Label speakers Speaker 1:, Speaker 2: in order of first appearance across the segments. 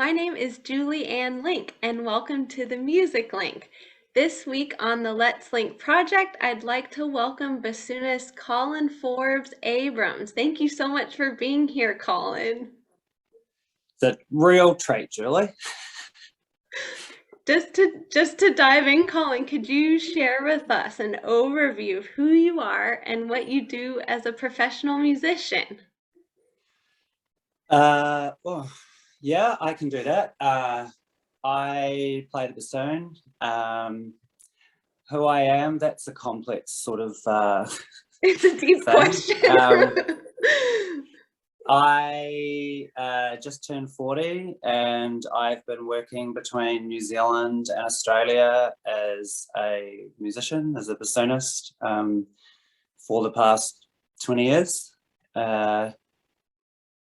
Speaker 1: My name is Julie Ann Link, and welcome to the Music Link. This week on the Let's Link project, I'd like to welcome bassoonist Colin Forbes-Abrams. Thank you so much for being here, Colin.
Speaker 2: It's a real treat, Julie.
Speaker 1: Just to dive in, Colin, could you share with us an overview of who you are and what you do as a professional musician?
Speaker 2: Yeah, I can do that. I play the bassoon. Who I am, that's a complex sort of
Speaker 1: It's a deep
Speaker 2: thing.
Speaker 1: question.
Speaker 2: I just turned 40 and I've been working between New Zealand and Australia as a musician, as a bassoonist, for the past 20 years.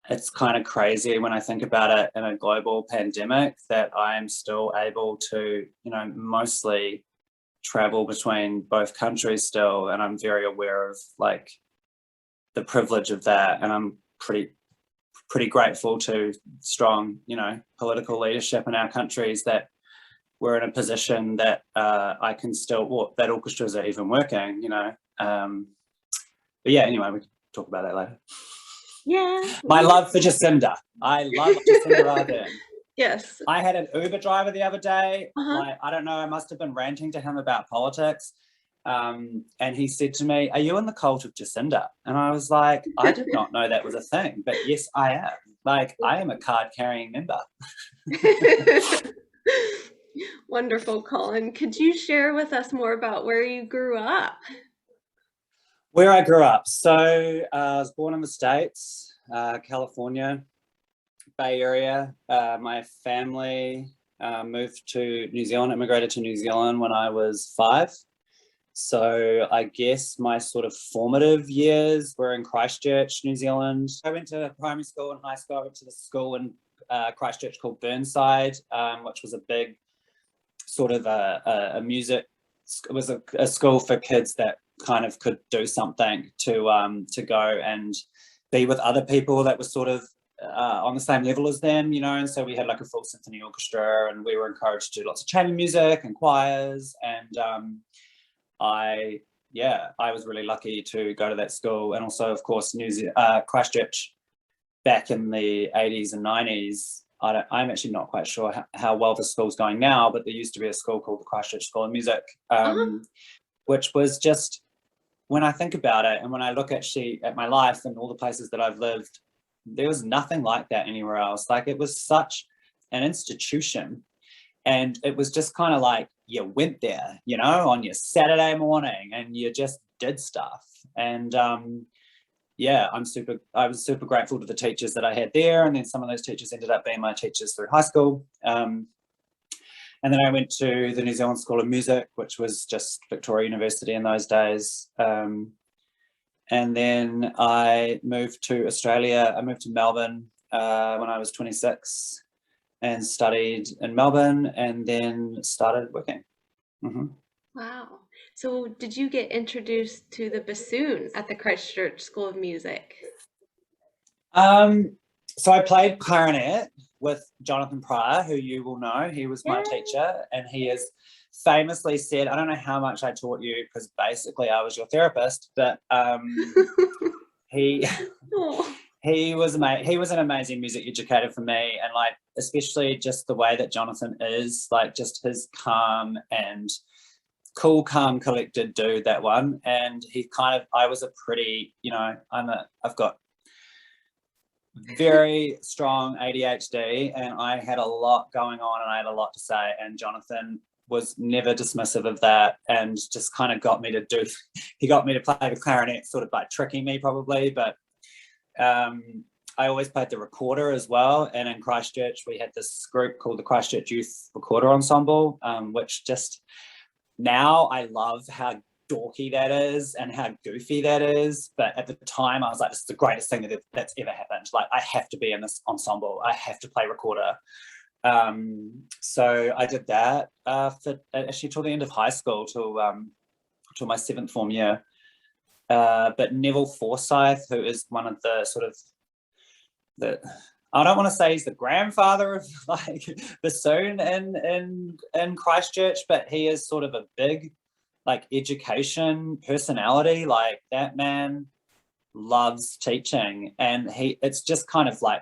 Speaker 2: It's kind of crazy when I think about it in a global pandemic that I'm still able to, mostly travel between both countries still. And I'm very aware of like the privilege of that. And I'm pretty grateful to strong, political leadership in our countries that we're in a position that I can still, that orchestras are even working, But yeah, anyway, we can talk about that later.
Speaker 1: Yeah.
Speaker 2: My love for Jacinda. I love Jacinda Ardern.
Speaker 1: Yes.
Speaker 2: I had an Uber driver the other day.
Speaker 1: Uh-huh.
Speaker 2: I don't know, I must have been ranting to him about politics. And he said to me, "Are you in the cult of Jacinda?" And I was like, I did not know that was a thing, but yes, I am. Like, I am a card-carrying member.
Speaker 1: Wonderful, Colin. Could you share with us more about where you grew up?
Speaker 2: Where I grew up. So I was born in the States, California, Bay Area. My family moved to New Zealand, immigrated to New Zealand when I was 5. So I guess my sort of formative years were in Christchurch, New Zealand. I went to primary school and high school. I went to the school in Christchurch called Burnside, which was a big sort of a music, it was a school for kids that kind of could do something to go and be with other people that were sort of on the same level as them, and so we had like a full symphony orchestra and we were encouraged to do lots of chamber music and choirs, and I was really lucky to go to that school. And also, of course, Christchurch back in the 80s and 90s, I'm actually not quite sure how well the school's going now, but there used to be a school called the Christchurch School of Music, which was just, when I think about it and when I look at my life and all the places that I've lived, there was nothing like that anywhere else. Like, it was such an institution, and it was just kind of like you went there, on your Saturday morning and you just did stuff. And I was super grateful to the teachers that I had there, and then some of those teachers ended up being my teachers through high school. And then I went to the New Zealand School of Music, which was just Victoria University in those days. And then I moved to Australia. I moved to Melbourne when I was 26 and studied in Melbourne, and then started working. Mm-hmm.
Speaker 1: Wow. So did you get introduced to the bassoon at the Christchurch School of Music?
Speaker 2: So I played clarinet with Jonathan Pryor, who you will know. He was my teacher, and he has famously said, I don't know how much I taught you because basically I was your therapist, but he was an amazing music educator for me, and like especially just the way that Jonathan is, like just his calm and cool, calm, collected dude, that one. And I was a pretty, I've got very strong ADHD, and I had a lot going on and I had a lot to say, and Jonathan was never dismissive of that, and just kind of got me to play the clarinet, sort of by tricking me probably, but I always played the recorder as well. And in Christchurch we had this group called the Christchurch Youth Recorder Ensemble, which just, now I love how dorky that is and how goofy that is, but at the time I was like, this is the greatest thing that's ever happened. Like, I have to be in this ensemble, I have to play recorder. So I did that for actually till the end of high school, till my 7th form year. But Neville Forsyth, who is one of the sort of I don't want to say he's the grandfather of like bassoon in Christchurch, but he is sort of a big like education personality. Like that man loves teaching, and it's just kind of like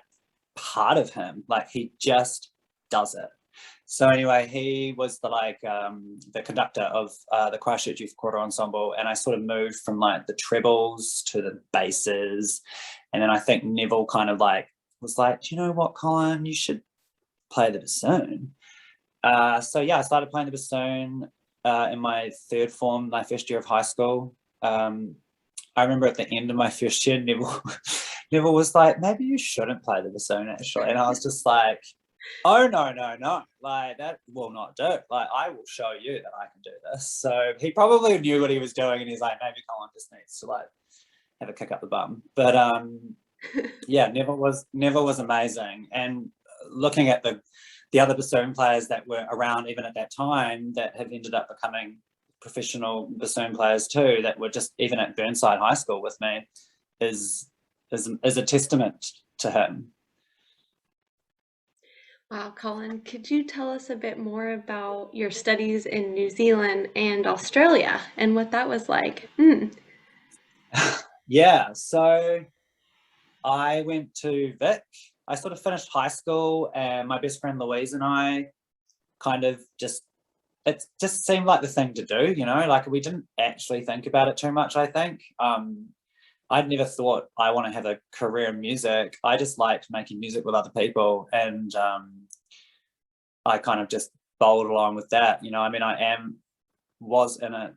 Speaker 2: part of him. Like he just does it. So anyway, he was the conductor of the Christchurch Youth Quarter Ensemble, and I sort of moved from like the trebles to the basses, and then I think Neville kind of like was like, do you know what, Colin, you should play the bassoon. So yeah, I started playing the bassoon in my third form, my first year of high school. I remember at the end of my first year, Neville was like, maybe you shouldn't play the bassoon actually, and I was just like, oh no, like that will not do. Like I will show you that I can do this. So he probably knew what he was doing, and he's like, maybe Colin just needs to like have a kick up the bum. But yeah, Neville was amazing. And looking at the other bassoon players that were around even at that time that have ended up becoming professional bassoon players too, that were just even at Burnside High School with me, is a testament to him.
Speaker 1: Wow, Colin, could you tell us a bit more about your studies in New Zealand and Australia and what that was like?
Speaker 2: Yeah, so I went to Vic. I sort of finished high school, and my best friend Louise and I kind of it just seemed like the thing to do, you know, like we didn't actually think about it too much, I think. I'd never thought I want to have a career in music. I just liked making music with other people, and I kind of just bowled along with that. You know, I mean, was in a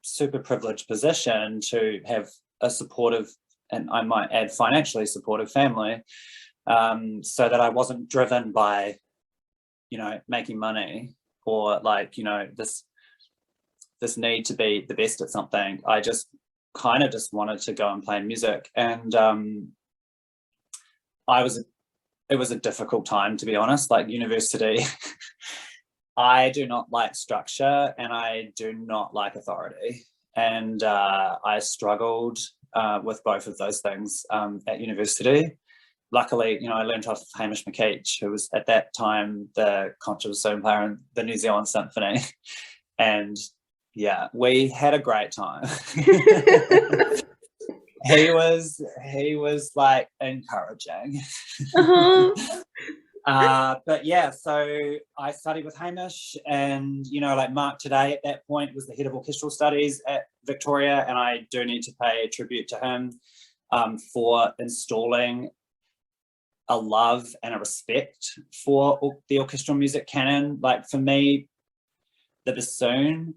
Speaker 2: super privileged position to have a supportive, and I might add financially supportive family, so that I wasn't driven by, you know, making money or like, you know, this need to be the best at something. I just kind of just wanted to go and play music, and it was a difficult time, to be honest. Like university, I do not like structure, and I do not like authority, and I struggled with both of those things at university. Luckily, you know, I learned off Hamish McKeach, who was at that time the concert bassoon player in the New Zealand Symphony, and yeah, we had a great time. he was like encouraging. But yeah, so I studied with Hamish, and you know, like Mark today at that point was the head of orchestral studies at Victoria, and I do need to pay a tribute to him for installing a love and a respect for the orchestral music canon. Like for me, the bassoon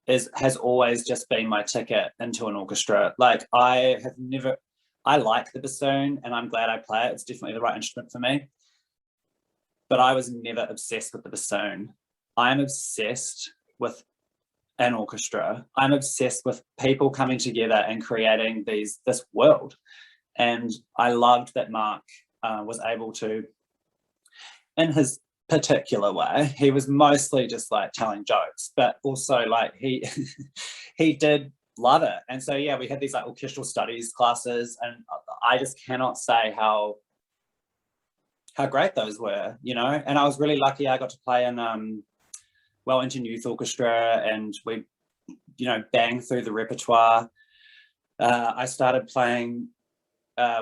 Speaker 2: has always just been my ticket into an orchestra. Like I like the bassoon, and I'm glad I play it. It's definitely the right instrument for me. But I was never obsessed with the bassoon. I'm obsessed with an orchestra. I'm obsessed with people coming together and creating this world. And I loved that Mark was able to, in his particular way, he was mostly just like telling jokes, but also like he did love it. And so yeah, we had these like orchestral studies classes, and I just cannot say how great those were, you know. And I was really lucky. I got to play in Wellington Youth Orchestra, and we, you know, banged through the repertoire. I started playing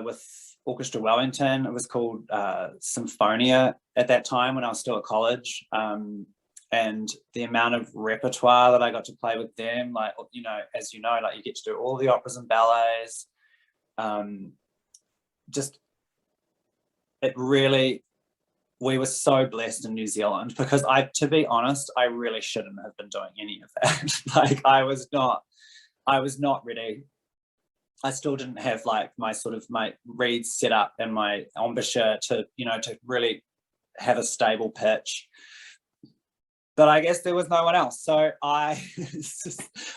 Speaker 2: with Orchestra Wellington. It was called Symphonia at that time when I was still at college. And the amount of repertoire that I got to play with them, like, you know, as you know, like you get to do all the operas and ballets. Just, it really, we were so blessed in New Zealand, because to be honest, I really shouldn't have been doing any of that. Like I was not ready. I still didn't have like my reeds set up and my embouchure to, you know, to really have a stable pitch. But I guess there was no one else. So I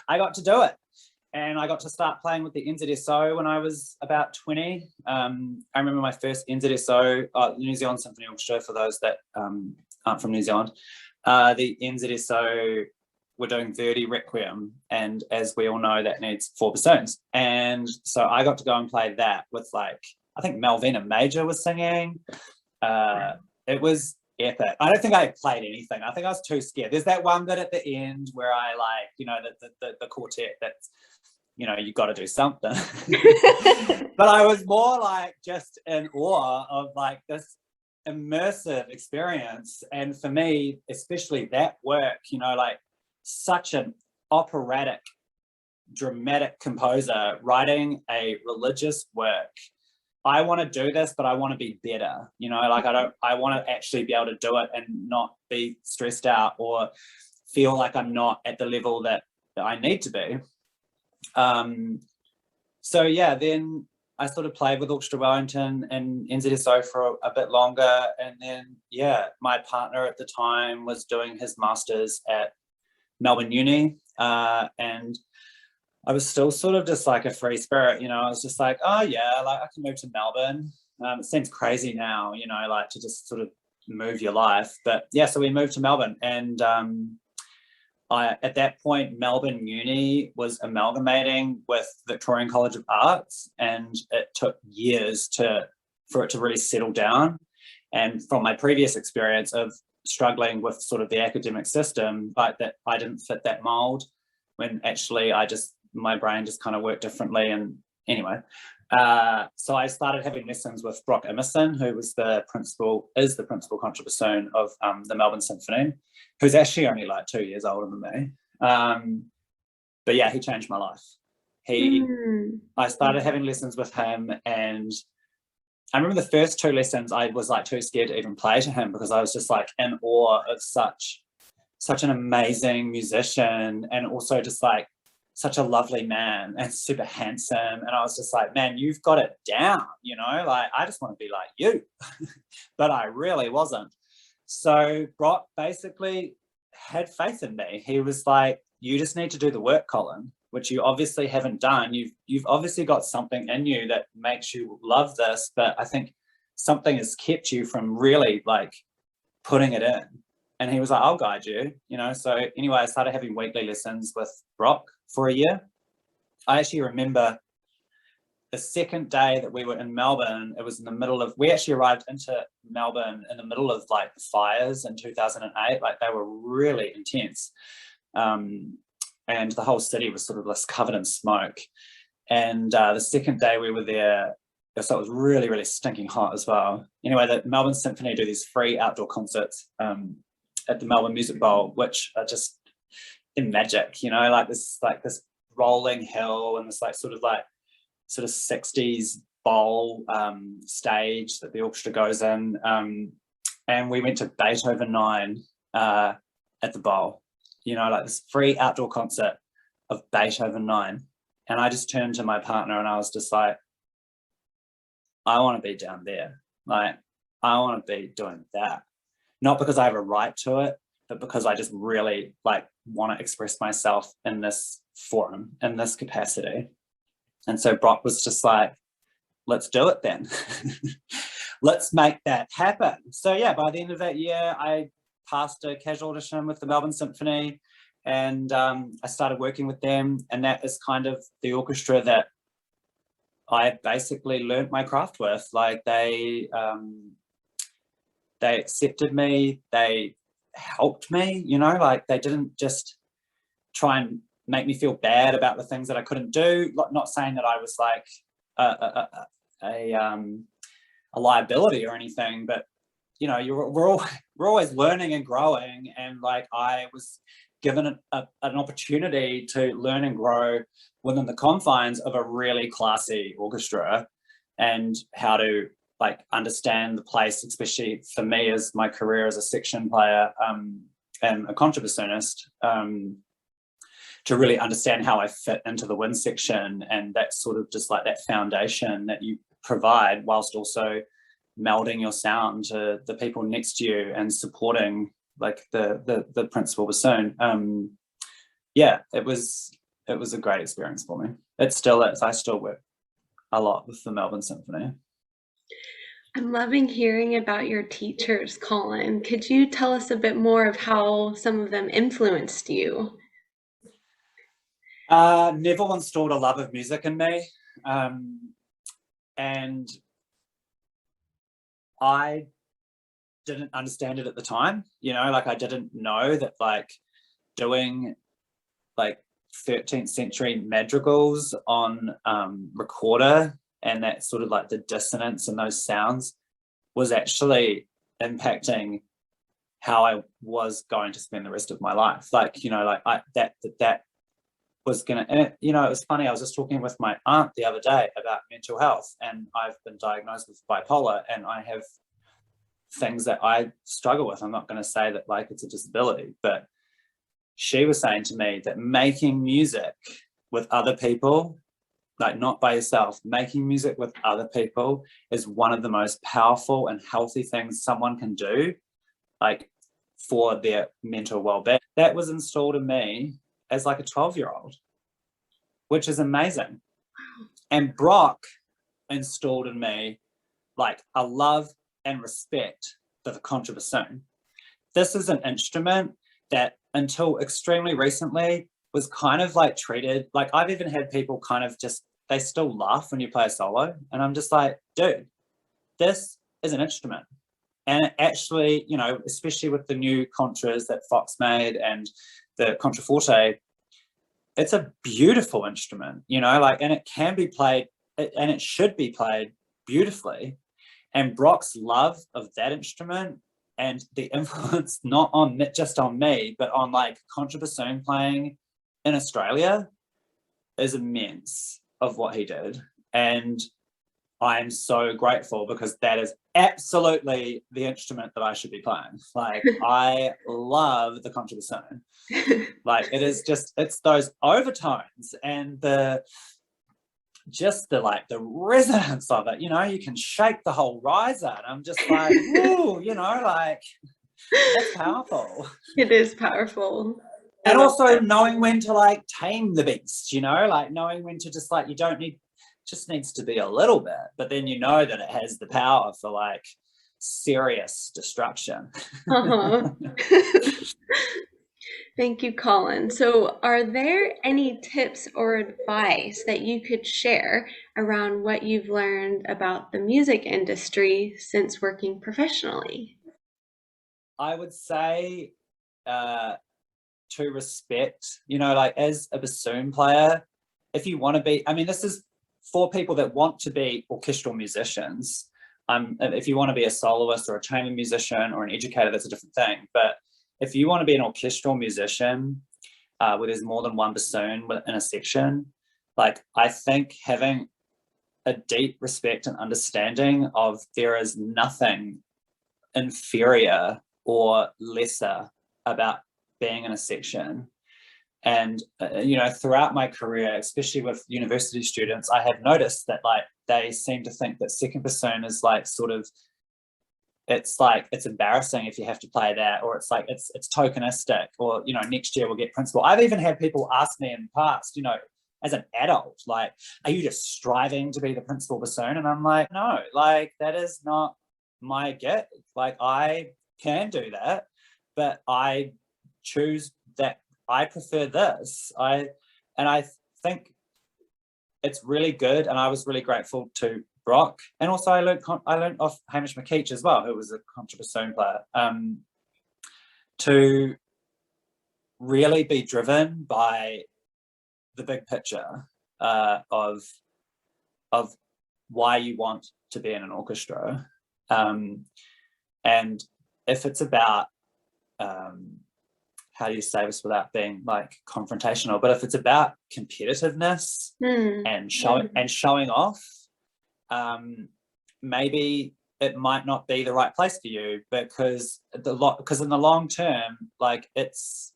Speaker 2: got to do it. And I got to start playing with the NZSO when I was about 20. I remember my first NZSO, New Zealand Symphony Orchestra, for those that aren't from New Zealand. The NZSO were doing Verdi Requiem, and as we all know, that needs 4 bassoons. And so I got to go and play that with like I think Malvina Major was singing. It was epic. I don't think I played anything. I think I was too scared. There's that one bit at the end where I like, you know, the quartet that's, you know, you got to do something. But I was more like just in awe of like this immersive experience. And for me, especially that work, you know, like such an operatic, dramatic composer writing a religious work. I want to do this, but I want to be better, you know, like I want to actually be able to do it and not be stressed out or feel like I'm not at the level that I need to be. So yeah, then I sort of played with Orchestra Wellington and NZSO for a bit longer. And then, yeah, my partner at the time was doing his master's at Melbourne Uni. And I was still sort of just like a free spirit, you know, I was just like, oh yeah, like I can move to Melbourne. It seems crazy now, you know, like to just sort of move your life. But yeah, so we moved to Melbourne, and at that point, Melbourne Uni was amalgamating with Victorian College of Arts, and it took years for it to really settle down. And from my previous experience of struggling with sort of the academic system, like that I didn't fit that mold, when actually my brain just kind of worked differently. And anyway, so I started having lessons with Brock Imison, who is the principal contra bassoon of the Melbourne Symphony, who's actually only like 2 years older than me. But yeah, he changed my life. I started having lessons with him, and I remember the first 2 lessons I was like too scared to even play to him, because I was just like in awe of such an amazing musician, and also just like such a lovely man and super handsome. And I was just like, man, you've got it down, you know, like I just want to be like you. But I really wasn't. So Brock basically had faith in me. He was like, you just need to do the work, Colin, which you obviously haven't done. You've obviously got something in you that makes you love this, but I think something has kept you from really like putting it in. And he was like, I'll guide you, you know. So anyway, I started having weekly lessons with Brock for a year. I actually remember the second day that we were in Melbourne, it was in the middle of, we actually arrived into Melbourne in the middle of like the fires in 2008. Like they were really intense. And the whole city was sort of just covered in smoke. And the second day we were there, so it was really, really stinking hot as well. Anyway, the Melbourne Symphony do these free outdoor concerts at the Melbourne Music Bowl, which are just in magic, you know, like this rolling hill and this like sort of 60s bowl stage that the orchestra goes in. And we went to Beethoven 9 at the bowl, you know, like this free outdoor concert of Beethoven 9. And I just turned to my partner and I was just like, I want to be down there. Like, I want to be doing that. Not because I have a right to it, but because I just really like want to express myself in this forum, in this capacity. And so Brock was just like, let's do it then. Let's make that happen. So yeah, by the end of that year, I passed a casual audition with the Melbourne Symphony, and I started working with them. And that is kind of the orchestra that I basically learned my craft with. Like they accepted me, they helped me, you know, like they didn't just try and make me feel bad about the things that I couldn't do. Not saying that I was like a liability or anything, but you know, we're always learning and growing. And like I was given an opportunity to learn and grow within the confines of a really classy orchestra, and how to like understand the place, especially for me as my career as a section player and a contrabassoonist, to really understand how I fit into the wind section, and that sort of just like that foundation that you provide, whilst also melding your sound to the people next to you and supporting like the principal bassoon. Yeah, it was a great experience for me. It still is. I still work a lot with the Melbourne Symphony.
Speaker 1: I'm loving hearing about your teachers, Colin. Could you tell us a bit more of how some of them influenced you?
Speaker 2: Neville installed a love of music in me. And I didn't understand it at the time, you know, like I didn't know that like doing like 13th century madrigals on recorder, and that sort of like the dissonance in those sounds was actually impacting how I was going to spend the rest of my life. Like, you know, like that was gonna, and it, you know, it was funny, I was just talking with my aunt the other day about mental health, and I've been diagnosed with bipolar, and I have things that I struggle with. I'm not going to say that like it's a disability, but she was saying to me that making music with other people, like not by yourself, making music with other people is one of the most powerful and healthy things someone can do, like for their mental well-being. That was installed in me as like a 12-year-old, which is amazing. And Brock installed in me like a love and respect for the contrabassoon. This is an instrument that until extremely recently was kind of like treated, like I've even had people kind of just, they still laugh when you play a solo, and I'm just like, dude, this is an instrument. And it actually, you know, especially with the new contras that Fox made and the contraforte, it's a beautiful instrument, you know, like, and it can be played, and it should be played beautifully. And Brock's love of that instrument and the influence not on just on me, but on like contrabassoon playing in Australia is immense of what he did. And I'm so grateful, because that is absolutely the instrument that I should be playing. Like, I love the contrabassoon. Like, it is just, it's those overtones and just the like the resonance of it, you know, you can shake the whole riser, and I'm just like, woo, you know, like that's powerful.
Speaker 1: It is powerful.
Speaker 2: And also knowing when to like tame the beast, you know, like knowing when to just like, you don't need, just needs to be a little bit, but then you know that it has the power for like serious destruction.
Speaker 1: Uh-huh. Thank you, Colin. So, are there any tips or advice that you could share around what you've learned about the music industry since working professionally?
Speaker 2: I would say to respect, you know, like as a bassoon player, if you want to be, I mean, this is for people that want to be orchestral musicians. If you want to be a soloist or a chamber musician or an educator, that's a different thing. But if you want to be an orchestral musician where there's more than one bassoon in a section, like I think having a deep respect and understanding of there is nothing inferior or lesser about being in a section. And you know, throughout my career, especially with university students, I have noticed that like they seem to think that second bassoon is like sort of, it's like, it's embarrassing if you have to play that, or it's like it's tokenistic, or you know, next year we'll get principal. I've even had people ask me in the past, you know, as an adult, like, are you just striving to be the principal bassoon? And I'm like, no, like that is not my gig. Like I can do that, but I choose that. I prefer this. I think it's really good, and I was really grateful to Brock, and also I learned off Hamish McKeach as well, who was a contrabassoon player, to really be driven by the big picture of why you want to be in an orchestra, and if it's about how do you say this without being like confrontational, but if it's about competitiveness and showing off, maybe it might not be the right place for you, because in the long term, like it's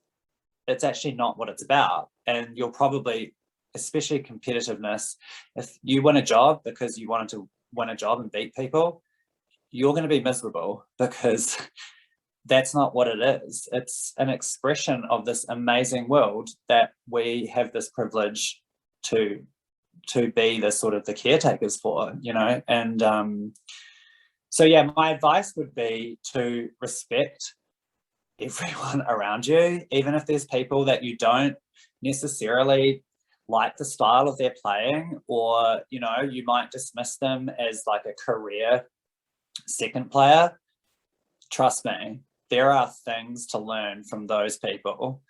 Speaker 2: actually not what it's about. And you'll probably, especially competitiveness, if you win a job because you wanted to win a job and beat people, you're going to be miserable, because that's not what it is. It's an expression of this amazing world that we have this privilege to be the sort of the caretakers for, you know. And so yeah, my advice would be to respect everyone around you, even if there's people that you don't necessarily like the style of their playing, or you know, you might dismiss them as like a career second player, trust me, there are things to learn from those people,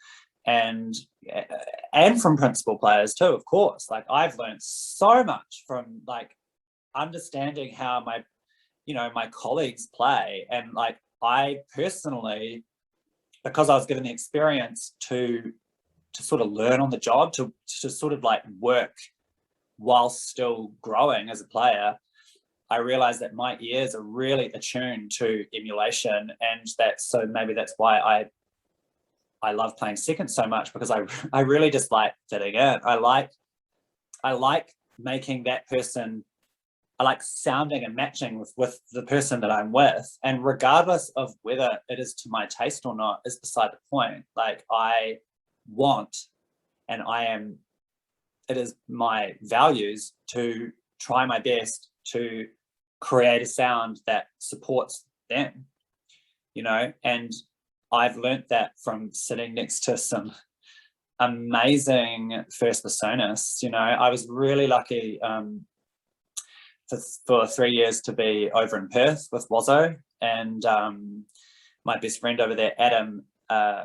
Speaker 2: and from principal players too, of course. Like, I've learned so much from like understanding how my colleagues play, and like I personally, because I was given the experience to sort of learn on the job, to sort of like work while still growing as a player, I realized that my ears are really attuned to emulation, and maybe that's why I love playing second so much, because I really just like fitting in. I like making that person, I like sounding and matching with the person that I'm with, and regardless of whether it is to my taste or not is beside the point. Like, I want, and it is my values to try my best to create a sound that supports them, and I've learnt that from sitting next to some amazing first Bassoonists. I was really lucky for 3 years to be over in Perth with Wazzo, and my best friend over there, Adam,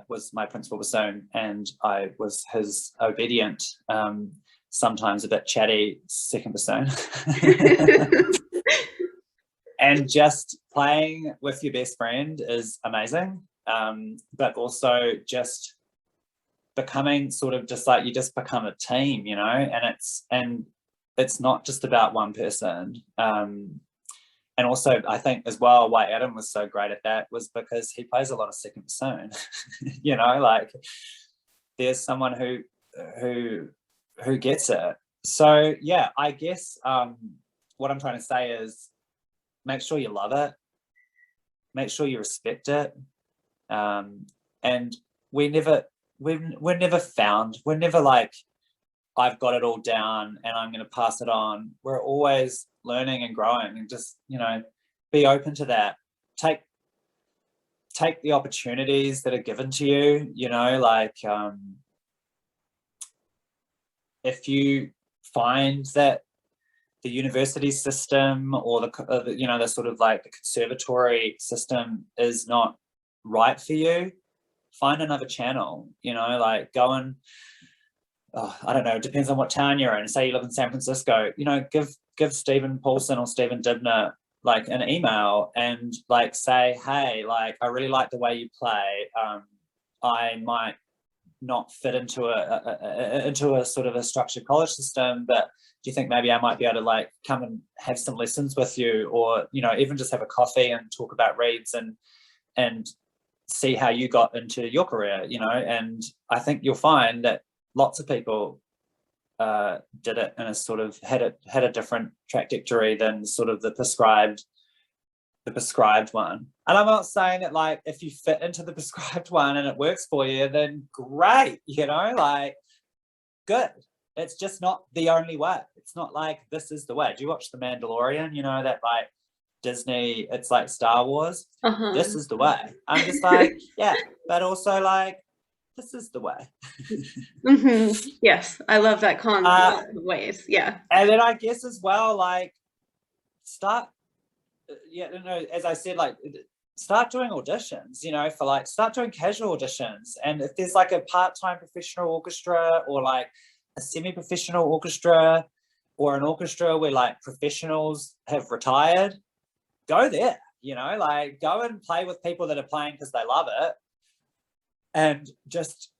Speaker 2: was my principal bassoon, and I was his obedient, sometimes a bit chatty second bassoon. And just playing with your best friend is amazing, but also just becoming sort of just like, you just become a team, and it's not just about one person. And also, I think as well, why Adam was so great at that was because he plays a lot of second bassoon. Like, there's someone who gets it. So yeah, I guess what I'm trying to say is, make sure you love it, make sure you respect it, and we're never like, I've got it all down and I'm going to pass it on. We're always learning and growing, and just be open to that. Take the opportunities that are given to you. Like, if you find that the university system or the sort of like the conservatory system is not right for you, find another channel. Like, go and I don't know, it depends on what town you're in. Say you live in San Francisco, give Stephen Paulson or Stephen Dibner like an email and like say, hey, like, I really like the way you play. I might not fit into a sort of a structured college system, but do you think maybe I might be able to like come and have some lessons with you, or even just have a coffee and talk about reads and see how you got into your career. And I think you'll find that lots of people did it and sort of had a different trajectory than sort of the prescribed one. And I'm not saying that like if you fit into the prescribed one and it works for you, then great, like, good. It's just not the only way. It's not like this is the way. Do you watch The Mandalorian? That like Disney, it's like Star Wars. This is the way. I'm just like, yeah, but also like, this is the way.
Speaker 1: Yes, I love that concept of ways. Yeah.
Speaker 2: And then I guess as well, like, start as I said, like, start doing auditions, start doing casual auditions. And if there's like a part-time professional orchestra, or like a semi-professional orchestra, or an orchestra where like professionals have retired, go there, like, go and play with people that are playing because they love it, and just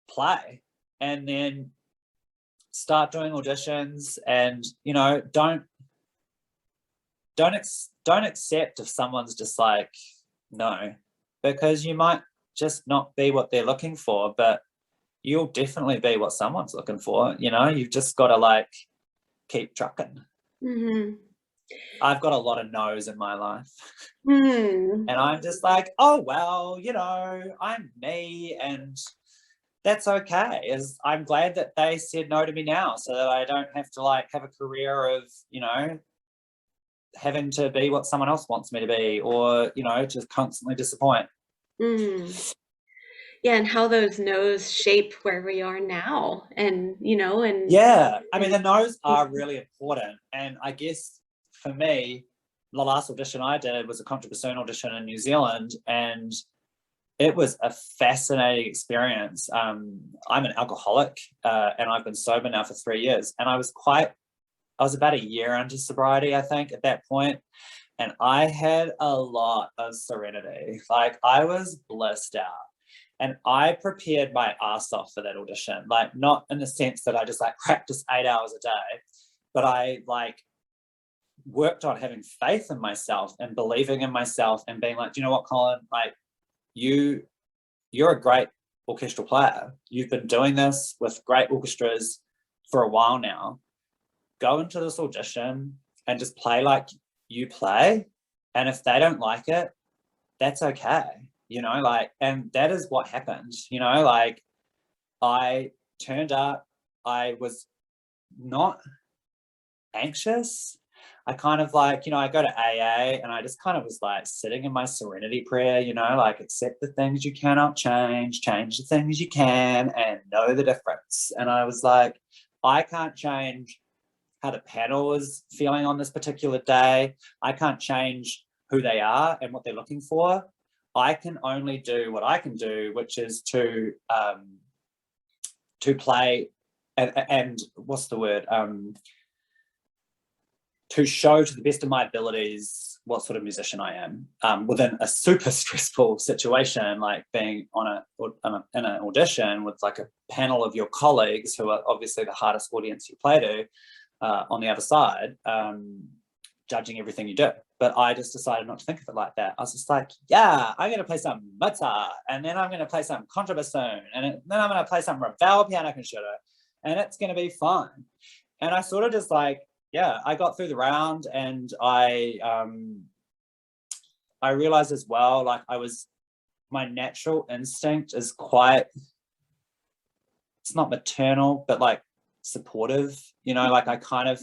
Speaker 2: play, and then start doing auditions. And don't accept if someone's just like, no, because you might just not be what they're looking for, but you'll definitely be what someone's looking for. You've just got to like keep trucking. I've got a lot of no's in my life. And I'm just like, oh well, I'm me, and that's okay. I'm glad that they said no to me now, so that I don't have to like have a career of having to be what someone else wants me to be, or just constantly disappoint.
Speaker 1: Yeah, and how those no's shape where we are now, and
Speaker 2: yeah, I mean, the no's are really important. And I guess for me, the last audition I did was a Bassoon audition in New Zealand, and it was a fascinating experience. I'm an alcoholic, and I've been sober now for 3 years, and I was about a year into sobriety, I think, at that point, and I had a lot of serenity. Like, I was blissed out. And I prepared my ass off for that audition, like, not in the sense that I just like practiced 8 hours a day, but I like worked on having faith in myself and believing in myself and being like, do you know what, Colin, like, you're a great orchestral player. You've been doing this with great orchestras for a while now. Go into this audition and just play like you play. And if they don't like it, that's okay. You know, like, and that is what happened, you know, like, I turned up, I was not anxious. I kind of like, you know, I go to AA and I just kind of was like sitting in my serenity prayer, you know, like, accept the things you cannot change the things you can, and know the difference. And I was like, I can't change how the panel is feeling on this particular day. I can't change who they are and what they're looking for. I can only do what I can do, which is to play and what's the word? To show to the best of my abilities what sort of musician I am, within a super stressful situation, like being in an audition with like a panel of your colleagues who are obviously the hardest audience you play to, on the other side, judging everything you do. But I just decided not to think of it like that. I was just like, yeah, I'm going to play some Mozart, and then I'm going to play some contrabassoon, and then I'm going to play some Ravel piano concerto, and it's going to be fun. And I sort of just like, yeah, I got through the round, and I realized as well, like, my natural instinct is quite, it's not maternal, but like supportive, you know, like I kind of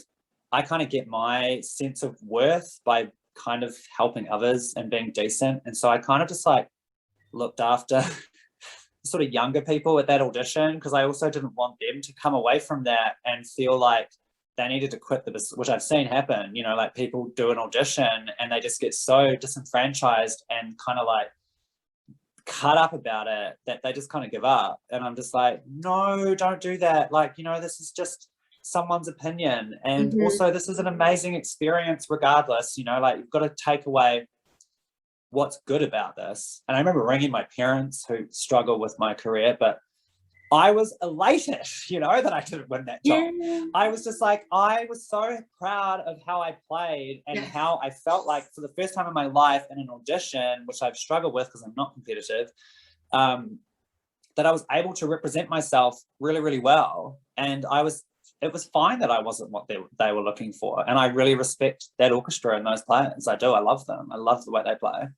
Speaker 2: get my sense of worth by kind of helping others and being decent. And so I kind of just like looked after sort of younger people at that audition, because I also didn't want them to come away from that and feel like they needed to quit which I've seen happen, you know, like people do an audition and they just get so disenfranchised and kind of like cut up about it that they just kind of give up. And I'm just like, no, don't do that. Like, you know, this is just someone's opinion, and also this is an amazing experience regardless, you know, like, you've got to take away what's good about this. And I remember ringing my parents, who struggle with my career, but I was elated, you know, that I didn't win that job. Yeah. I was just like, I was so proud of how I played and how I felt like, for the first time in my life in an audition, which I've struggled with because I'm not competitive, that I was able to represent myself really, really well. And it was fine that I wasn't what they were looking for. And I really respect that orchestra and those players. I do. I love them. I love the way they play.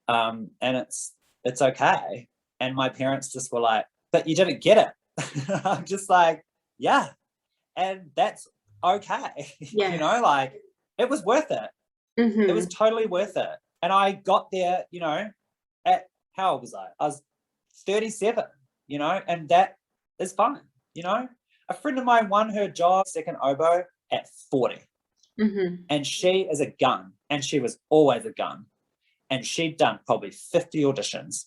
Speaker 2: And it's okay. And my parents just were like, but you didn't get it. I'm just like, yeah. And that's okay. Yes. You know, like, it was worth it. It was totally worth it. And I got there, you know, at, how old was I? I was 37, you know, and that is fine, you know. A friend of mine won her job second oboe at 40. And she is a gun, and she was always a gun. And she'd done probably 50 auditions,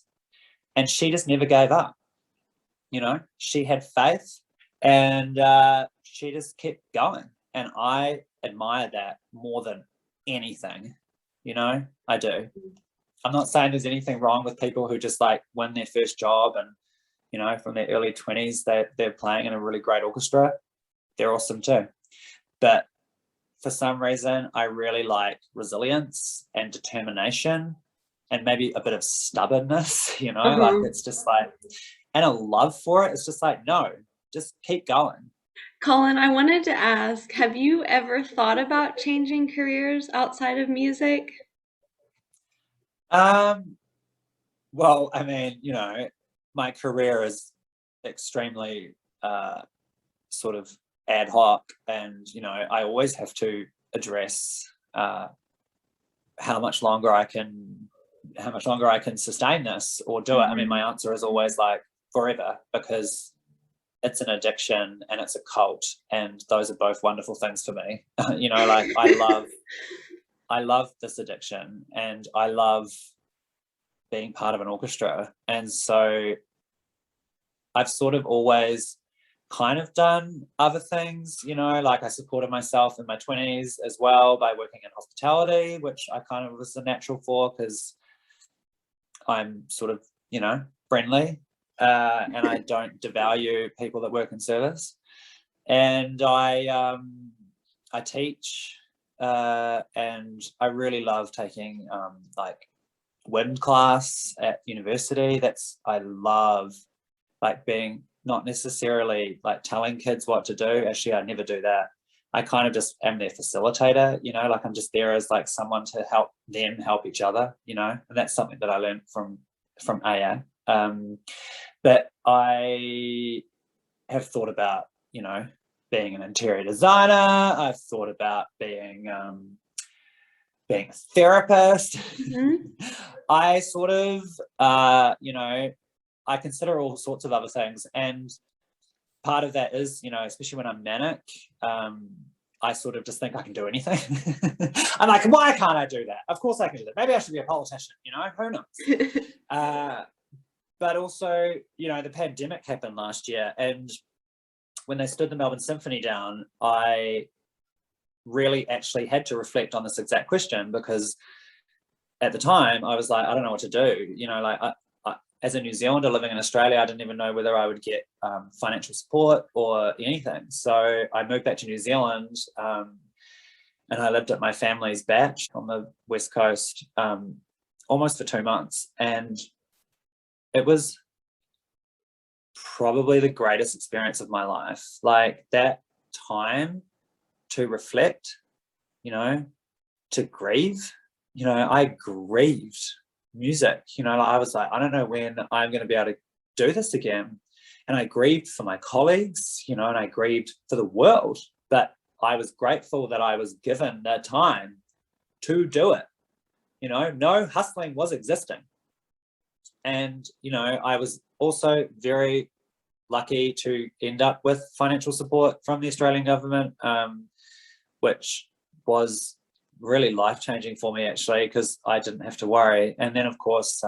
Speaker 2: and she just never gave up. You know, she had faith, and she just kept going. And I admire that more than anything, you know, I do. I'm not saying there's anything wrong with people who just like win their first job and, you know, from their early 20s, they're playing in a really great orchestra. They're awesome too. But for some reason, I really like resilience and determination and maybe a bit of stubbornness, you know, like, it's just like, and a love for it. It's just like, no, just keep going.
Speaker 1: Colin, I wanted to ask, have you ever thought about changing careers outside of music?
Speaker 2: Well, I mean, you know, my career is extremely sort of ad hoc, and, you know, I always have to address how much longer I can sustain this or do it. I mean, my answer is always like forever, because it's an addiction and it's a cult, and those are both wonderful things for me. You know, like, I love this addiction, and I love being part of an orchestra. And so I've sort of always kind of done other things, you know, like I supported myself in my 20s as well by working in hospitality, which I kind of was a natural for because I'm sort of, you know, friendly, and I don't devalue people that work in service. And I teach, and I really love taking like wind class at university. I love like being not necessarily like telling kids what to do. Actually, I never do that. I kind of just am their facilitator, you know, like I'm just there as like someone to help them help each other, you know, and that's something that I learned from AA. But I have thought about, you know, being an interior designer. I've thought about being a therapist. I sort of, you know, I consider all sorts of other things. And part of that is, you know, especially when I'm manic, I sort of just think I can do anything. I'm like, why can't I do that? Of course I can do that. Maybe I should be a politician, you know, who knows? But also, you know, the pandemic happened last year. And when they stood the Melbourne Symphony down, I really actually had to reflect on this exact question, because at the time I was like, I don't know what to do. You know, like as a New Zealander living in Australia, I didn't even know whether I would get financial support or anything. So I moved back to New Zealand, and I lived at my family's batch on the West Coast almost for 2 months. And it was probably the greatest experience of my life. Like that time to reflect, you know, to grieve. You know, I grieved music. You know, I was like, I don't know when I'm going to be able to do this again. And I grieved for my colleagues, you know, and I grieved for the world. But I was grateful that I was given the time to do it. You know, no hustling was existing. And, you know, I was also very lucky to end up with financial support from the Australian government, which was really life-changing for me, actually, because I didn't have to worry. And then, of course,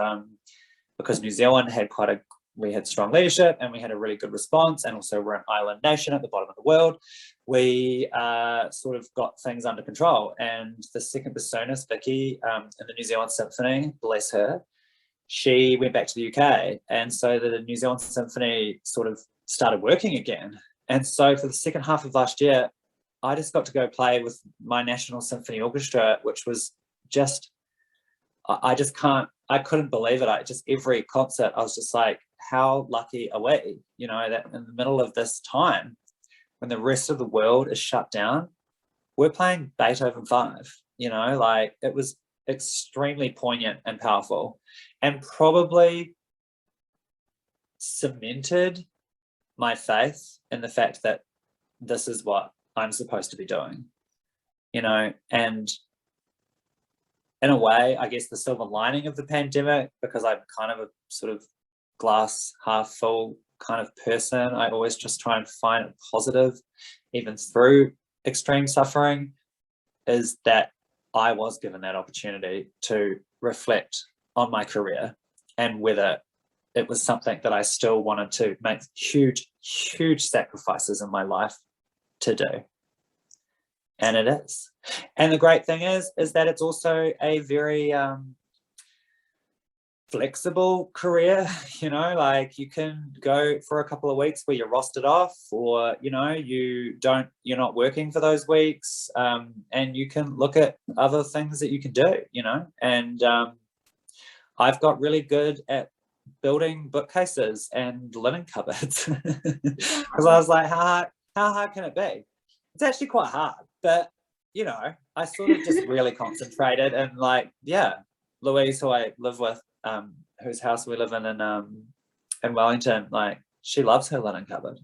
Speaker 2: because New Zealand had we had strong leadership and we had a really good response, and also we're an island nation at the bottom of the world, we sort of got things under control. And the second bassoonist, Vicky, in the New Zealand Symphony, bless her, she went back to the UK. And so the New Zealand Symphony sort of started working again. And so for the second half of last year, I just got to go play with my National Symphony Orchestra, which was just, I couldn't believe it. Just every concert, I was just like, how lucky are we, you know, that in the middle of this time, when the rest of the world is shut down, we're playing Beethoven 5, you know, like it was extremely poignant and powerful, and probably cemented my faith in the fact that this is what I'm supposed to be doing, you know. And in a way, I guess the silver lining of the pandemic, because I'm kind of a sort of glass half full kind of person, I always just try and find a positive even through extreme suffering, is that I was given that opportunity to reflect on my career and whether it was something that I still wanted to make huge sacrifices in my life to do. And it is. And the great thing is that it's also a very flexible career, you know, like you can go for a couple of weeks where you're rostered off, or, you know, you're not working for those weeks, and you can look at other things that you can do, you know. And I've got really good at building bookcases and linen cupboards, because I was like, how hard can it be? It's actually quite hard, but, you know, I sort of just really concentrated. And like, yeah, Louise, who I live with, whose house we live in Wellington, like she loves her linen cupboard.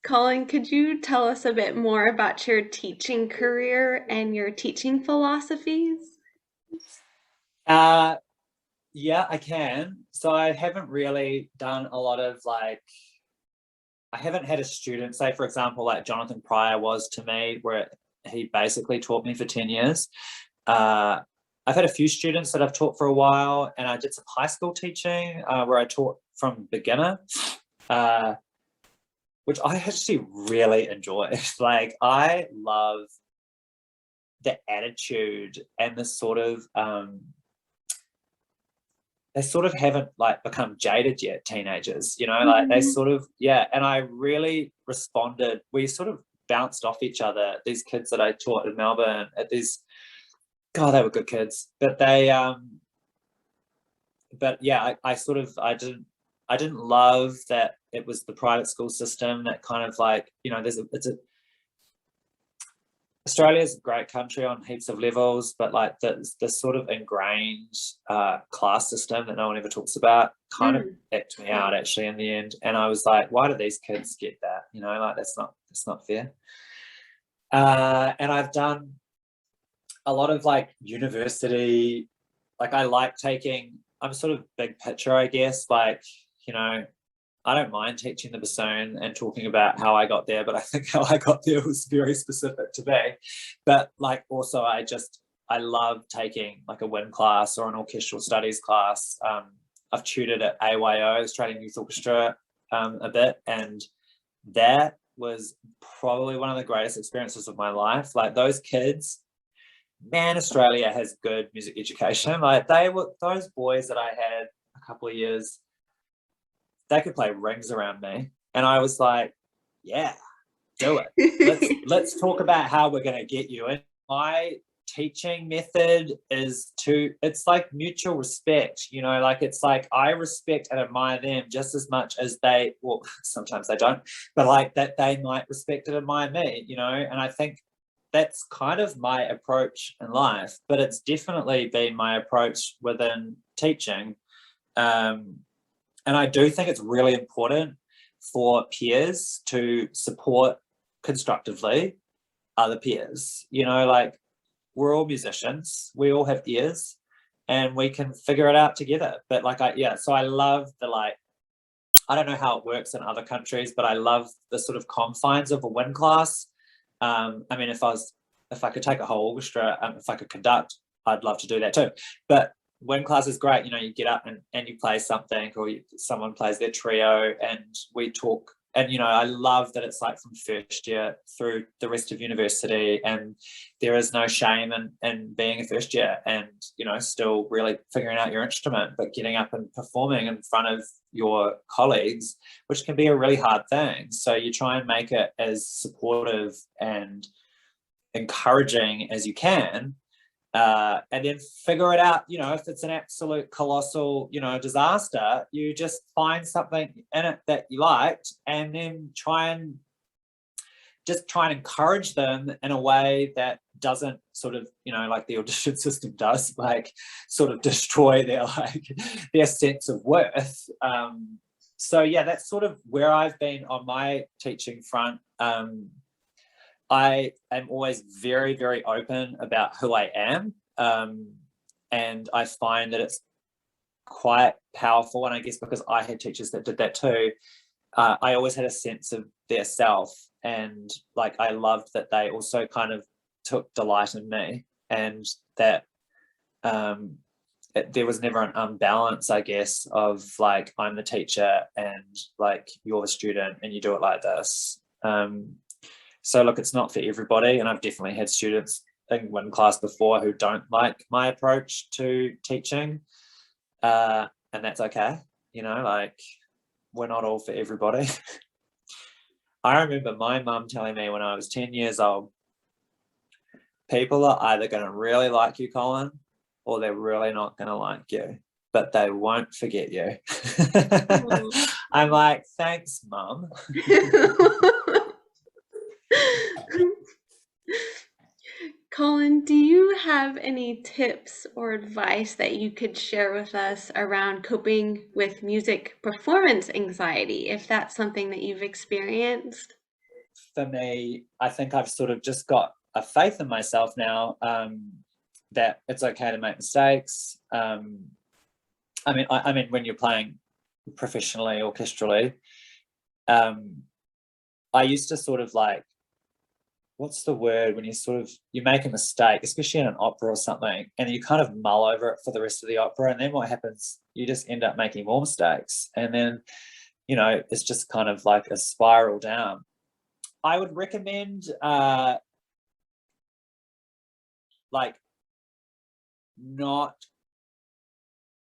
Speaker 1: Colin, could you tell us a bit more about your teaching career and your teaching philosophies?
Speaker 2: Yeah, I can. So I haven't really done a lot of like, I haven't had a student, say for example, like Jonathan Pryor was to me, where he basically taught me for 10 years. I've had a few students that I've taught for a while, and I did some high school teaching where I taught from beginner, which I actually really enjoy. Like, I love the attitude and the sort of they sort of haven't like become jaded yet, teenagers, you know, like they sort of, yeah. And I really responded. We sort of bounced off each other, these kids that I taught in Melbourne at these, God, they were good kids, but they but yeah, I didn't love that it was the private school system that kind of like, you know, Australia's a great country on heaps of levels, but like the sort of ingrained class system that no one ever talks about kind of ecked me out actually in the end. And I was like, why do these kids get that? You know, like that's not fair. And I've done a lot of like university, like I like I'm sort of big picture, I guess, like, you know, I don't mind teaching the bassoon and talking about how I got there, but I think how I got there was very specific to me. But like also I love taking like a wind class or an orchestral studies class. I've tutored at AYO, Australian Youth Orchestra, a bit, and that was probably one of the greatest experiences of my life. Like those kids, man, Australia has good music education. Like those boys that I had a couple of years, they could play rings around me, and I was like, yeah, do it. Let's talk about how we're going to get you in. My teaching method is it's like mutual respect, you know, like it's like I respect and admire them just as much as well, sometimes they don't, but like that they might respect and admire me, you know. And I think that's kind of my approach in life, but it's definitely been my approach within teaching. And I do think it's really important for peers to support constructively other peers. You know, like we're all musicians, we all have ears, and we can figure it out together. But like, so I love I don't know how it works in other countries, but I love the sort of confines of a wind class. I mean, if I could take a whole orchestra, if I could conduct, I'd love to do that too. But wind class is great, you know, you get up and you play something, or someone plays their trio and we talk. And, you know, I love that it's like from first year through the rest of university, and there is no shame in being a first year and, you know, still really figuring out your instrument, but getting up and performing in front of your colleagues, which can be a really hard thing. So you try and make it as supportive and encouraging as you can. And then figure it out, you know, if it's an absolute colossal, you know, disaster, you just find something in it that you liked, and then try and encourage them in a way that doesn't sort of, you know, like the audition system does, like sort of destroy their sense of worth. So yeah, that's sort of where I've been on my teaching front. I am always very, very open about who I am. And I find that it's quite powerful. And I guess because I had teachers that did that too, I always had a sense of their self. And like, I loved that they also kind of took delight in me, and that there was never an unbalance, I guess, of like, I'm the teacher and like, you're the student and you do it like this. So look, it's not for everybody, and I've definitely had students in one class before who don't like my approach to teaching, and that's okay. You know, like we're not all for everybody. I remember my mum telling me when I was 10 years old, people are either going to really like you, Colin, or they're really not going to like you, but they won't forget you. I'm like, thanks, Mum.
Speaker 1: Colin, do you have any tips or advice that you could share with us around coping with music performance anxiety, if that's something that you've experienced?
Speaker 2: For me, I think I've sort of just got a faith in myself now, that it's okay to make mistakes. I mean, when you're playing professionally, orchestrally, I used to sort of like
Speaker 3: what's the word when you make a mistake, especially in an opera or something, and you kind of mull over it for the rest of the opera, and then what happens, you just end up making more mistakes, and then it's just kind of like a spiral down. I would recommend like not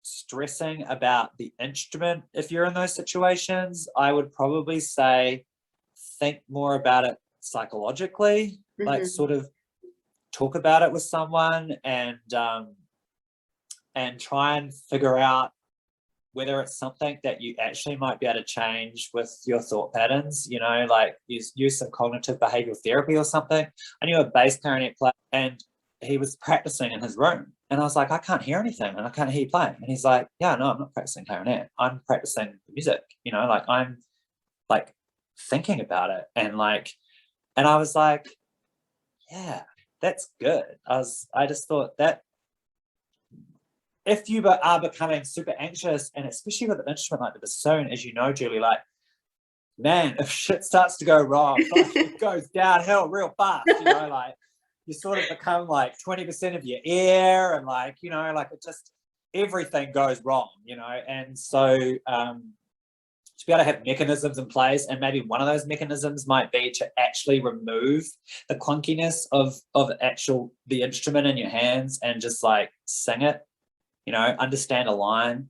Speaker 3: stressing about the instrument if you're in those situations. I would probably say think more about it psychologically, like sort of talk about it with someone and try and figure out whether it's something that you actually might be able to change with your thought patterns, like use some cognitive behavioral therapy or something. I knew a bass clarinet player and he was practicing in his room. And I was like, I can't hear anything and I can't hear you playing. And he's like, yeah, no, I'm not practicing clarinet. I'm practicing music, like I'm like thinking about it. And I was like, yeah, that's good. I just thought that if you are becoming super anxious, and especially with an instrument like the bassoon, as you know, Julie, like, man, if shit starts to go wrong, like, it goes downhill real fast, like you sort of become like 20% of your ear, and like it just, everything goes wrong, and so to be able to have mechanisms in place, and maybe one of those mechanisms might be to actually remove the clunkiness of the instrument in your hands and just like sing it, understand a line.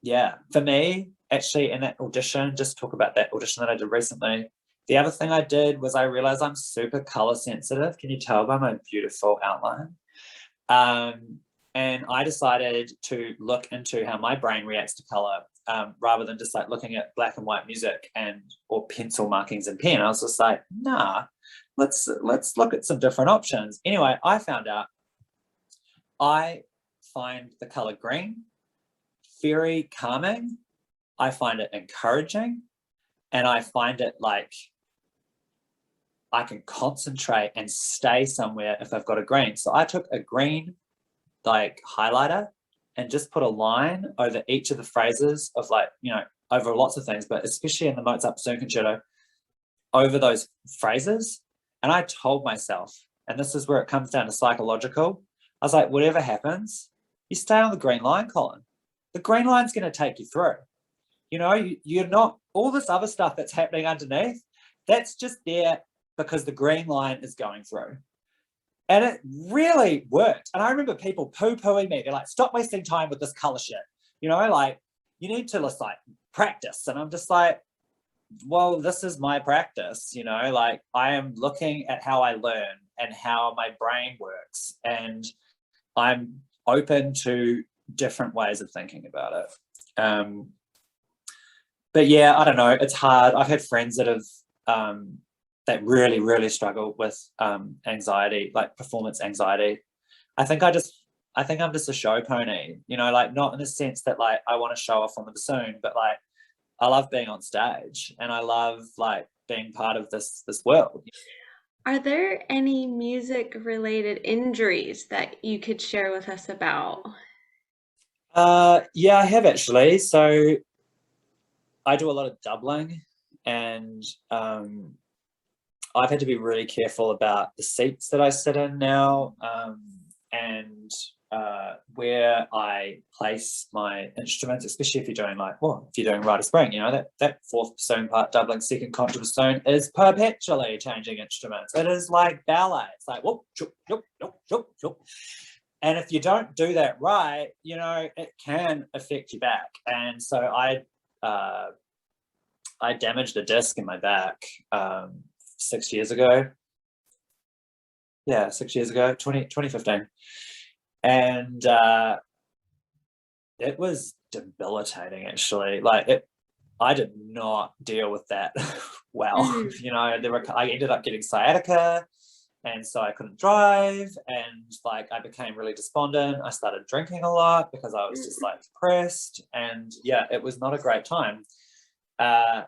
Speaker 3: Yeah, for me, actually, in that audition, just talk about that audition that I did recently. The other thing I did was I realized I'm super color sensitive. Can you tell by my beautiful outline? And I decided to look into how my brain reacts to color, rather than just like looking at black and white music or pencil markings and pen. I was just like, nah, let's look at some different options. Anyway, I found out I find the color green very calming. I find it encouraging, and I find it like I can concentrate and stay somewhere if I've got a green. So I took a green like highlighter and just put a line over each of the phrases of over lots of things, but especially in the Mozart Bassoon Concerto, over those phrases. And I told myself, and this is where it comes down to psychological, I was like, whatever happens, you stay on the green line, Colin. The green line's going to take you through. You're not, all this other stuff that's happening underneath, that's just there because the green line is going through. And it really worked. And I remember people poo-pooing me. They're like, stop wasting time with this color shit. Like, you need to just like practice. And I'm just like, well, this is my practice, like I am looking at how I learn and how my brain works. And I'm open to different ways of thinking about it. But yeah, I don't know. It's hard. I've had friends that have that really, really struggle with anxiety, like performance anxiety. I think I'm just a show pony, like not in the sense that like I want to show off on the bassoon, but like I love being on stage and I love like being part of this world.
Speaker 1: Are there any music related injuries that you could share with us about?
Speaker 3: Yeah, I have actually. So I do a lot of doubling, and I've had to be really careful about the seats that I sit in now, and where I place my instruments, especially if you're doing if you're doing Rite of Spring, that fourth bassoon part doubling, second contra bassoon is perpetually changing instruments. It is like ballet. It's like whoop, choop, choop, choop, choop, choop. And if you don't do that right, it can affect your back. And so I damaged a disc in my back 6 years ago. Yeah, 6 years ago, 2015. And it was debilitating, actually. I did not deal with that well. I ended up getting sciatica, and so I couldn't drive, and I became really despondent. I started drinking a lot because I was just depressed, and yeah, it was not a great time. But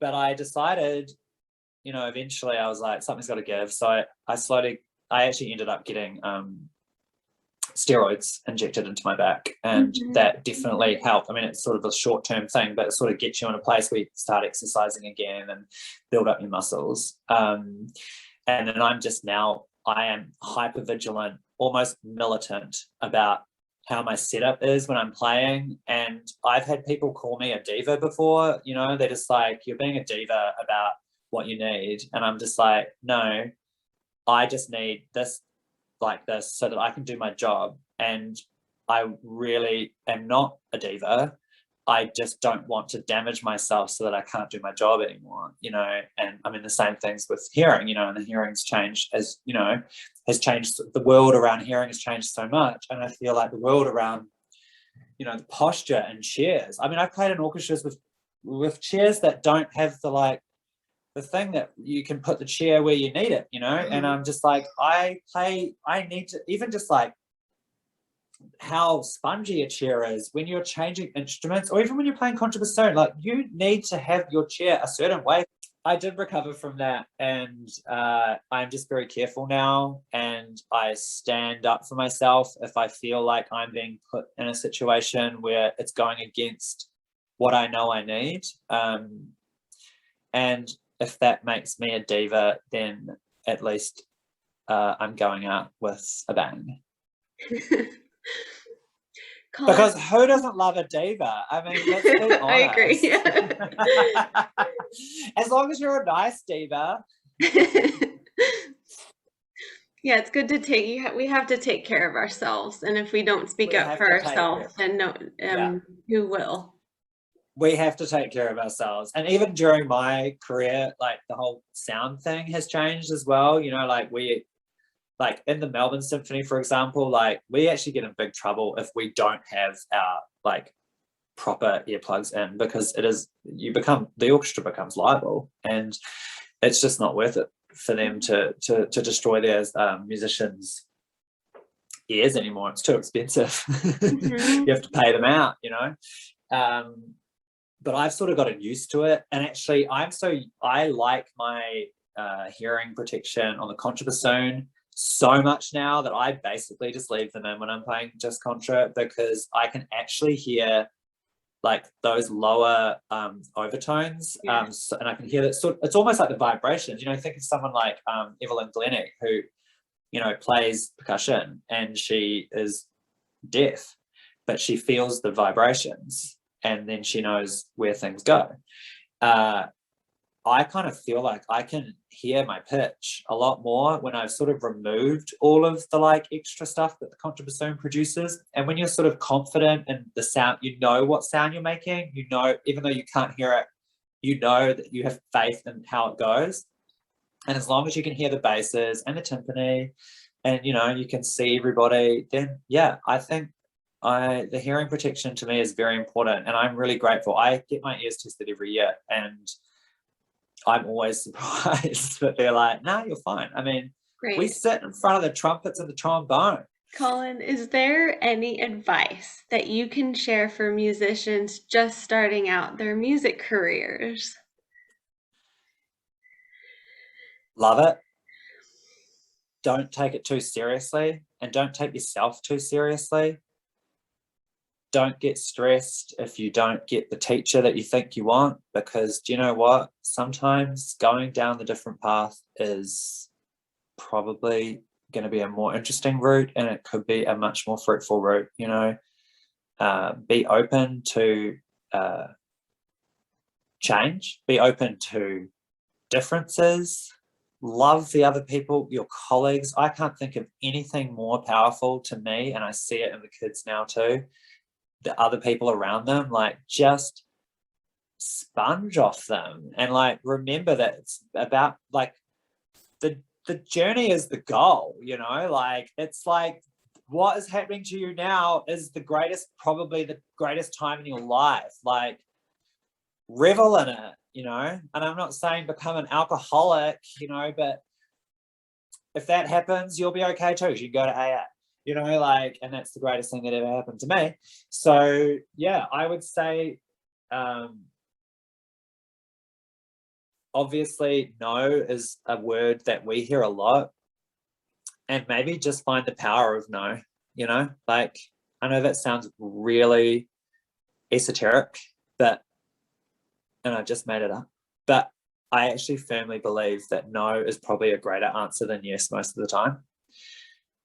Speaker 3: I decided, eventually I was like, something's got to give. So I actually ended up getting steroids injected into my back, and
Speaker 1: Mhm.
Speaker 3: that definitely helped. I mean, it's sort of a short-term thing, but it sort of gets you in a place where you start exercising again and build up your muscles. And then I am hyper vigilant, almost militant about how my setup is when I'm playing. And I've had people call me a diva before, you know, they're just like, you're being a diva about what you need. And I'm just like, no, I just need this, like this, so that I can do my job. And I really am not a diva. I just don't want to damage myself so that I can't do my job anymore, you know. And I mean, the same things with hearing, you know, and the hearing's changed, as you know, has changed. The world around hearing has changed so much. And I feel like the world around, you know, the posture and chairs. I mean, I've played in orchestras with chairs that don't have the thing that you can put the chair where you need it, you know. And I'm just like, I need to, even just like how spongy a chair is when you're changing instruments, or even when you're playing contrabassoon, like you need to have your chair a certain way. I did recover from that, and I'm just very careful now, and I stand up for myself if I feel like I'm being put in a situation where it's going against what I know I need. And if that makes me a diva, then at least I'm going out with a bang.
Speaker 1: Colin,
Speaker 3: Because who doesn't love a diva? I mean, let's be honest.
Speaker 1: I agree.
Speaker 3: As long as you're a nice diva.
Speaker 1: Yeah, it's good to we have to take care of ourselves, and if we don't speak up for ourselves, then no, who will?
Speaker 3: We have to take care of ourselves. And even during my career, like the whole sound thing has changed as well. You know, like like in the Melbourne Symphony, for example, like we actually get in big trouble if we don't have our like proper earplugs in, because the orchestra becomes liable, and it's just not worth it for them to destroy their musicians' ears anymore. It's too expensive.
Speaker 1: Mm-hmm.
Speaker 3: You have to pay them out, you know. But I've sort of gotten used to it, and actually I like my hearing protection on the contrabassoon so much now that I basically just leave them in when I'm playing just contra, because I can actually hear like those lower overtones, and I can hear that. It's almost like the vibrations, you know. Think of someone like Evelyn Glennick, who, you know, plays percussion, and she is deaf, but she feels the vibrations, and then she knows where things go. I kind of feel like I can hear my pitch a lot more when I've sort of removed all of the like extra stuff that the contrabassoon produces. And when you're sort of confident in the sound, you know what sound you're making, you know, even though you can't hear it, you know that you have faith in how it goes. And as long as you can hear the basses and the timpani, and, you know, you can see everybody, then yeah, I think the hearing protection to me is very important. And I'm really grateful. I get my ears tested every year, and I'm always surprised, but they're like, no, you're fine. I mean, we sit in front of the trumpets and the trombone.
Speaker 1: Colin, is there any advice that you can share for musicians just starting out their music careers?
Speaker 3: Love it. Don't take it too seriously, and don't take yourself too seriously. Don't get stressed if you don't get the teacher that you think you want, because do you know what? Sometimes going down the different path is probably going to be a more interesting route, and it could be a much more fruitful route, you know. Be open to change, be open to differences, love the other people, your colleagues. I can't think of anything more powerful to me, and I see it in the kids now too, the other people around them. Like, just sponge off them, and like remember that it's about like the journey is the goal, you know. Like, it's like what is happening to you now is probably the greatest time in your life. Like, revel in it, you know. And I'm not saying become an alcoholic, you know, but if that happens, you'll be okay too. You can go to AA, you know, like, and that's the greatest thing that ever happened to me. So yeah, I would say obviously no is a word that we hear a lot, and maybe just find the power of no. you know, like, I know that sounds really esoteric, but, and I just made it up, but I actually firmly believe that no is probably a greater answer than yes most of the time.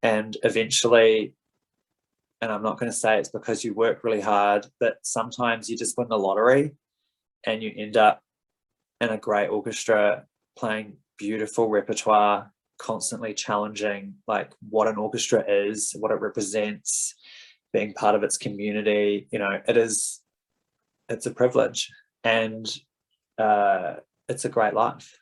Speaker 3: And eventually, and I'm not going to say it's because you work really hard, but sometimes you just win the lottery and you end up in a great orchestra playing beautiful repertoire, constantly challenging like what an orchestra is, what it represents, being part of its community. You know, it's a privilege, and it's a great life.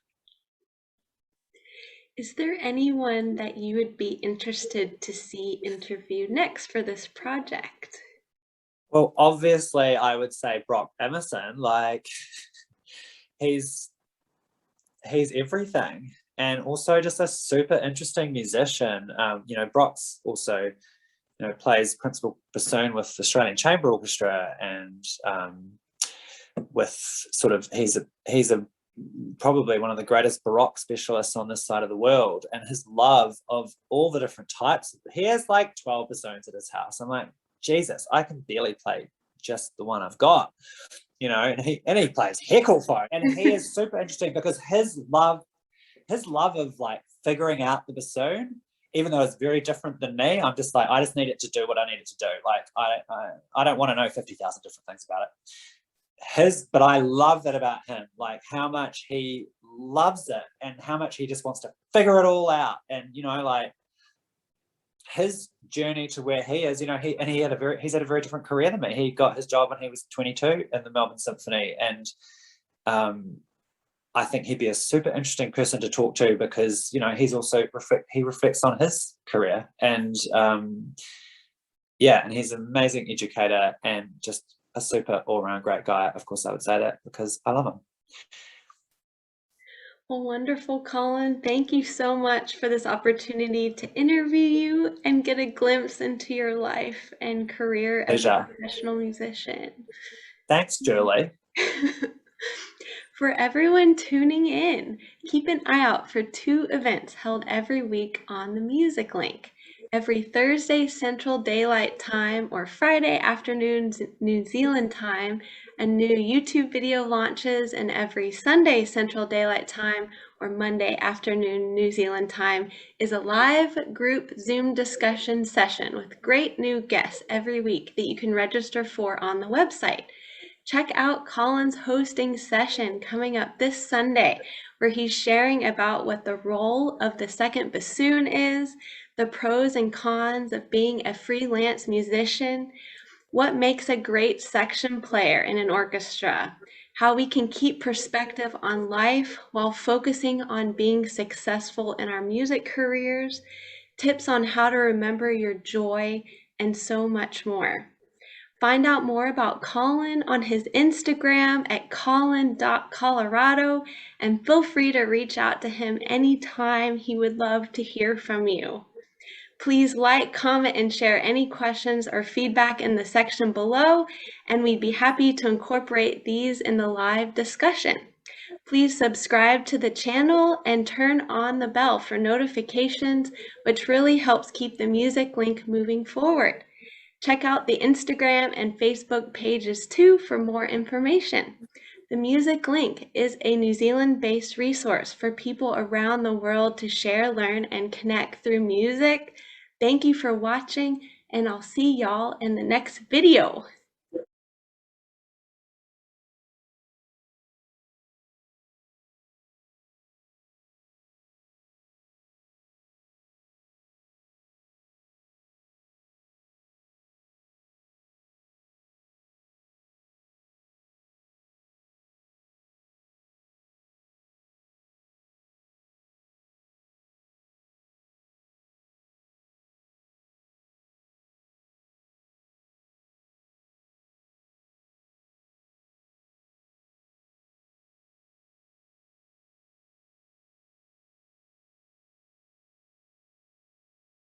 Speaker 1: Is there anyone that you would be interested to see interviewed next for this project?
Speaker 3: Well, obviously I would say Brock Imison. Like, he's everything, and also just a super interesting musician. You know, Brock's also, you know, plays principal bassoon with the Australian Chamber Orchestra, and with sort of he's a probably one of the greatest Baroque specialists on this side of the world, and his love of all the different types. He has like 12 bassoons at his house. I'm like, Jesus, I can barely play just the one I've got, you know, and he plays heckelphone, and he is super interesting because his love of like figuring out the bassoon, even though it's very different than me, I'm just like, I just need it to do what I need it to do. Like, I don't want to know 50,000 different things about it. But I love that about him, like how much he loves it and how much he just wants to figure it all out. And, you know, like his journey to where he is, you know, he's had a very different career than me. He got his job when he was 22 in the Melbourne Symphony, and I think he'd be a super interesting person to talk to because, you know, he's also he reflects on his career, and yeah, and he's an amazing educator and just a super all-around great guy. Of course, I would say that because I love him.
Speaker 1: Well, wonderful, Colin. Thank you so much for this opportunity to interview you and get a glimpse into your life and career as a professional musician.
Speaker 3: Thanks, Julie.
Speaker 1: For everyone tuning in, keep an eye out for 2 events held every week on the Music Link. Every Thursday Central Daylight Time or Friday afternoon New Zealand time, a new YouTube video launches, and every Sunday Central Daylight Time or Monday afternoon New Zealand time is a live group Zoom discussion session with great new guests every week that you can register for on the website. Check out Colin's hosting session coming up this Sunday, where he's sharing about what the role of the second bassoon is, the pros and cons of being a freelance musician, what makes a great section player in an orchestra, how we can keep perspective on life while focusing on being successful in our music careers, tips on how to remember your joy, and so much more. Find out more about Colin on his Instagram at colin.colorado, and feel free to reach out to him anytime. He would love to hear from you. Please like, comment, and share any questions or feedback in the section below, and we'd be happy to incorporate these in the live discussion. Please subscribe to the channel and turn on the bell for notifications, which really helps keep the Music Link moving forward. Check out the Instagram and Facebook pages too for more information. The Music Link is a New Zealand-based resource for people around the world to share, learn, and connect through music. Thank you for watching, and I'll see y'all in the next video.